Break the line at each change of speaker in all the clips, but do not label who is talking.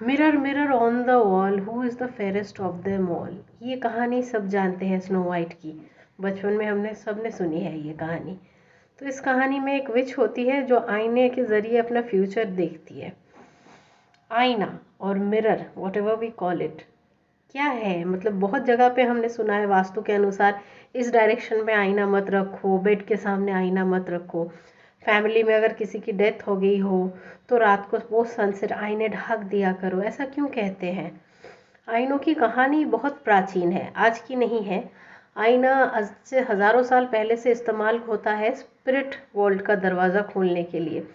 Mirror mirror on the wall who is the fairest of them all. ये कहानी सब जानते हैं स्नो वाइट की। बचपन में हमने सबने सुनी है ये कहानी। तो इस कहानी में एक विच होती है जो आईने के ज़रिए अपना फ्यूचर देखती है। आईना और mirror whatever we call it क्या है, मतलब बहुत जगह पे हमने सुना है वास्तु के अनुसार इस डायरेक्शन में आईना मत रखो, बेड के सामने आईना मत रखो। फैमिली में अगर किसी की डेथ हो गई हो तो रात को वो सनसेट आईने ढक दिया करो। ऐसा क्यों कहते हैं? आईनों की कहानी बहुत प्राचीन है, आज की नहीं है। आईना आज से हज़ारों साल पहले से इस्तेमाल होता है स्पिरिट वर्ल्ड का दरवाज़ा खोलने के लिए,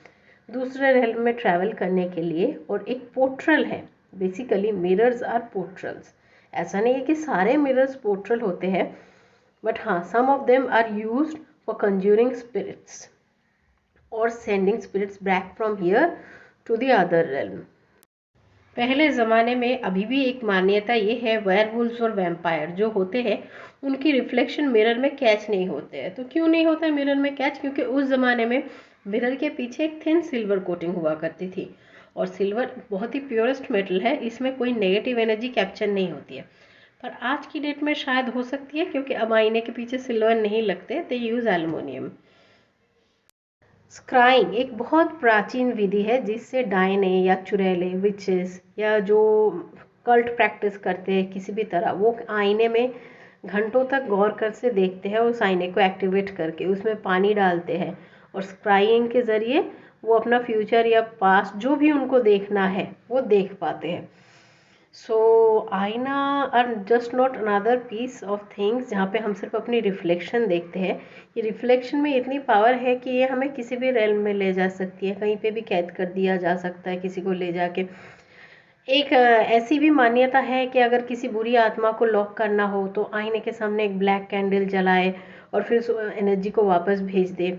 दूसरे रेल्म में ट्रैवल करने के लिए, और एक पोर्टल है। Basically mirrors are portals. ऐसा नहीं है कि सारे मिरर्स पोर्टल होते हैं, बट हाँ, some of them are used for conjuring spirits और sending spirits back from here to the other realm. पहले ज़माने में अभी भी एक मान्यता ये है, वेयरवुल्व्स और वैम्पायर जो होते हैं उनकी रिफ्लेक्शन मिरर में कैच नहीं होते हैं। तो क्यों नहीं होता है मिरर में कैच? क्योंकि उस ज़माने में मिरर के पीछे एक थिन सिल्वर कोटिंग हुआ करती थी, और सिल्वर बहुत ही प्योरेस्ट मेटल है, इसमें कोई नेगेटिव एनर्जी कैप्चर नहीं होती है। पर आज की डेट में शायद हो सकती है, क्योंकि अब आईने के पीछे सिल्वर नहीं लगते, दे यूज़ एल्युमिनियम। स्क्राइंग एक बहुत प्राचीन विधि है जिससे डायने या चुड़ैले, विचेस या जो कल्ट प्रैक्टिस करते हैं किसी भी तरह, वो आईने में घंटों तक गौर कर से देखते हैं, उस आईने को एक्टिवेट करके उसमें पानी डालते हैं, और स्क्राइंग के ज़रिए वो अपना फ्यूचर या पास्ट जो भी उनको देखना है वो देख पाते हैं। सो आईना are just not another piece of things जहाँ पे हम सिर्फ अपनी रिफ्लेक्शन देखते हैं। ये रिफ्लेक्शन में इतनी पावर है कि ये हमें किसी भी रेल्म में ले जा सकती है, कहीं पे भी कैद कर दिया जा सकता है किसी को ले जाके। एक ऐसी भी मान्यता है कि अगर किसी बुरी आत्मा को लॉक करना हो तो आईने के सामने एक ब्लैक कैंडल जलाए और फिर उस एनर्जी को वापस भेज दे।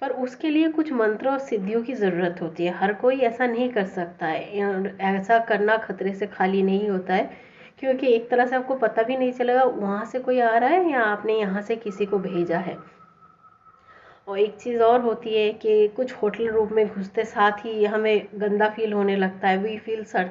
पर उसके लिए कुछ मंत्र और सिद्धियों की ज़रूरत होती है, हर कोई ऐसा नहीं कर सकता है। ऐसा करना खतरे से खाली नहीं होता है, क्योंकि एक तरह से आपको पता भी नहीं चलेगा वहाँ से कोई आ रहा है या आपने यहाँ से किसी को भेजा है। और एक चीज़ और होती है कि कुछ होटल रूम में घुसते साथ ही हमें गंदा फील होने लगता है, we feel sir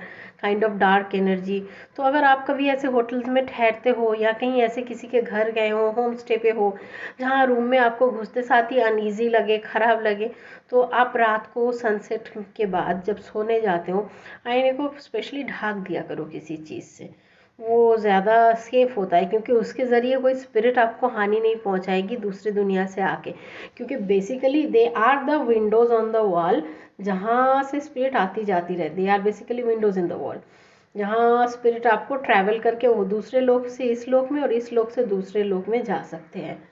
kind of dark energy. तो अगर आप कभी ऐसे होटल्स में ठहरते हो या कहीं ऐसे किसी के घर गए हो, होम स्टे पे हो, जहाँ रूम में आपको घुसते साथ ही अनईजी लगे, ख़राब लगे, तो आप रात को सनसेट के बाद जब सोने जाते हो आईने को स्पेशली ढक दिया करो किसी चीज़ से। वो ज़्यादा सेफ होता है, क्योंकि उसके ज़रिए कोई स्पिरिट आपको हानि नहीं पहुंचाएगी दूसरी दुनिया से आके। क्योंकि basically they are the windows on the wall जहाँ से स्पिरिट आती जाती रहती, they are basically windows in the wall, जहाँ स्पिरिट आपको ट्रैवल करके वो दूसरे लोक से इस लोक में और इस लोक से दूसरे लोक में जा सकते हैं।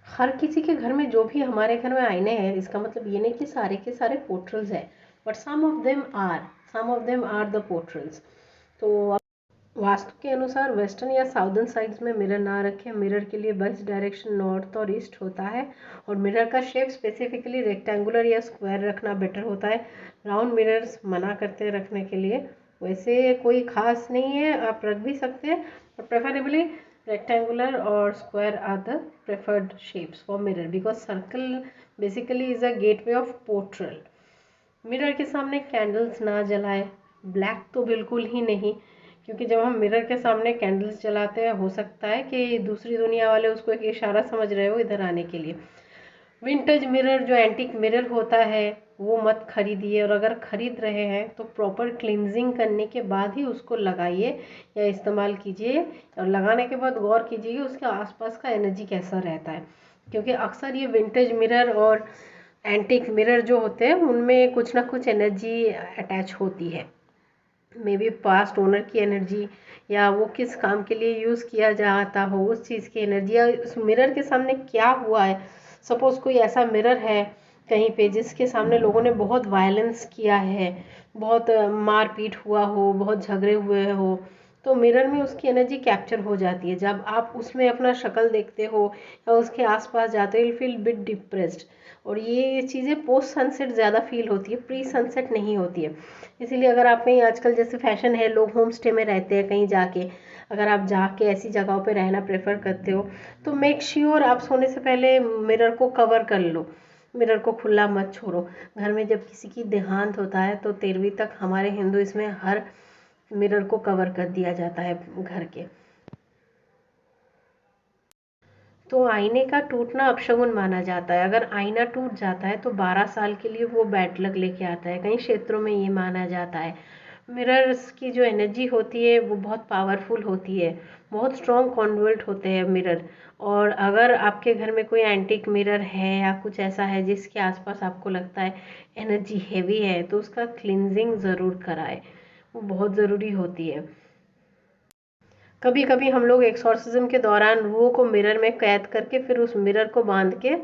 हर किसी के घर में, जो भी हमारे घर में आईने हैं, इसका मतलब ये नहीं कि सारे के सारे पोर्टल्स हैं, but some of them are the portals. तो वास्तु के अनुसार वेस्टर्न या साउदर्न साइड्स में मिरर ना रखें। मिरर के लिए बेस्ट डायरेक्शन नॉर्थ और ईस्ट होता है, और मिरर का शेप स्पेसिफिकली रेक्टेंगुलर या स्क्वायर रखना बेटर होता है। राउंड मिरर्स मना करते हैं रखने के लिए। वैसे कोई खास नहीं है, आप रख भी सकते हैं, बट प्रेफरेबली रेक्टेंगुलर और square are the preferred shapes for mirror, because circle basically is a gateway of portal. Mirror के सामने कैंडल्स ना जलाएं, ब्लैक तो बिल्कुल ही नहीं, क्योंकि जब हम मिरर के सामने कैंडल्स जलाते हैं हो सकता है कि दूसरी दुनिया वाले उसको एक इशारा समझ रहे हो इधर आने के लिए। विंटेज मिरर जो एंटीक मिरर होता है वो मत खरीदिए, और अगर खरीद रहे हैं तो प्रॉपर क्लिनजिंग करने के बाद ही उसको लगाइए या इस्तेमाल कीजिए, और लगाने के बाद गौर कीजिए उसके आसपास का एनर्जी कैसा रहता है, क्योंकि अक्सर ये विंटेज मिरर और एंटीक मिरर जो होते हैं उनमें कुछ ना कुछ एनर्जी अटैच होती है। मे बी पास्ट ओनर की एनर्जी, या वो किस काम के लिए यूज़ किया जाता हो उस चीज़ की एनर्जी, या उस मिरर के सामने क्या हुआ है। सपोज़ कोई ऐसा मिरर है कहीं पे जिसके सामने लोगों ने बहुत वायलेंस किया है, बहुत मारपीट हुआ हो, बहुत झगड़े हुए हो, तो मिरर में उसकी एनर्जी कैप्चर हो जाती है। जब आप उसमें अपना शक्ल देखते हो या उसके आसपास जाते हो, यू फील बिट डिप्रेस्ड। और ये चीज़ें पोस्ट सनसेट ज़्यादा फील होती है, प्री सनसेट नहीं होती है। इसीलिए अगर आप कहीं, आजकल जैसे फैशन है, लोग होम स्टे में रहते हैं कहीं जाके, अगर आप जाके ऐसी जगहों पे रहना प्रेफर करते हो तो मेक श्योर आप सोने से पहले मिरर को कवर कर लो, मिरर को खुला मत छोड़ो। घर में जब किसी की देहांत होता है तो 13वीं तक हमारे हिंदू इसमें हर मिरर को कवर कर दिया जाता है घर के। तो आईने का टूटना अपशगुन माना जाता है। अगर आईना टूट जाता है तो 12 साल के लिए वो बैड लक लेके आता है, कई क्षेत्रों में ये माना जाता है। मिरर्स की जो एनर्जी होती है वो बहुत पावरफुल होती है, बहुत स्ट्रॉन्ग कॉन्डुइट होते हैं मिरर। और अगर आपके घर में कोई एंटीक मिरर है या कुछ ऐसा है जिसके आसपास आपको लगता है एनर्जी हैवी है, तो उसका क्लिनजिंग ज़रूर कराए, वो बहुत ज़रूरी होती है। कभी कभी हम लोग एक्सॉर्सिज्म के दौरान रूह को मिरर में कैद करके फिर उस मिरर को बांध के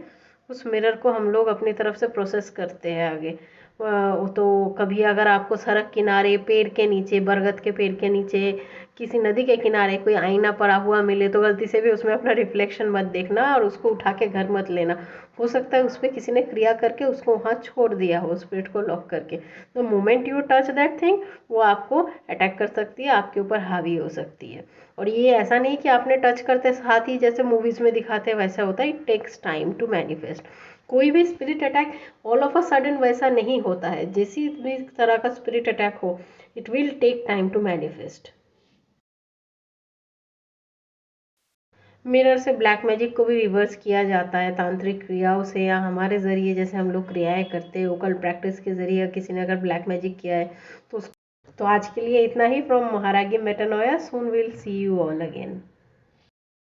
उस मिरर को हम लोग अपनी तरफ से प्रोसेस करते हैं आगे। तो कभी अगर आपको सड़क किनारे, पेड़ के नीचे, बरगद के पेड़ के नीचे, किसी नदी के किनारे कोई आईना पड़ा हुआ मिले तो गलती से भी उसमें अपना रिफ्लेक्शन मत देखना और उसको उठा के घर मत लेना। हो सकता है उस पर किसी ने क्रिया करके उसको वहाँ छोड़ दिया हो, स्पिरिट को लॉक करके। तो moment you touch that thing, वो आपको अटैक कर सकती है, आपके ऊपर हावी हो सकती है। और ये ऐसा नहीं कि आपने टच करते साथ ही जैसे मूवीज में दिखाते हैं वैसा होता है, it takes time to manifest. कोई भी spirit attack all of a sudden वैसा नहीं होता है, जैसी भी तरह का स्पिरिट अटैक हो, it will take time to manifest. Mirror से ब्लैक मैजिक को भी रिवर्स किया जाता है तांत्रिक क्रियाओं से या हमारे ज़रिए, जैसे हम लोग क्रियाएं करते हैं ओकल प्रैक्टिस के ज़रिए। किसी ने अगर ब्लैक मैजिक किया है तो तो आज के लिए इतना ही from Maharagi Metanoia. Soon will see you all again.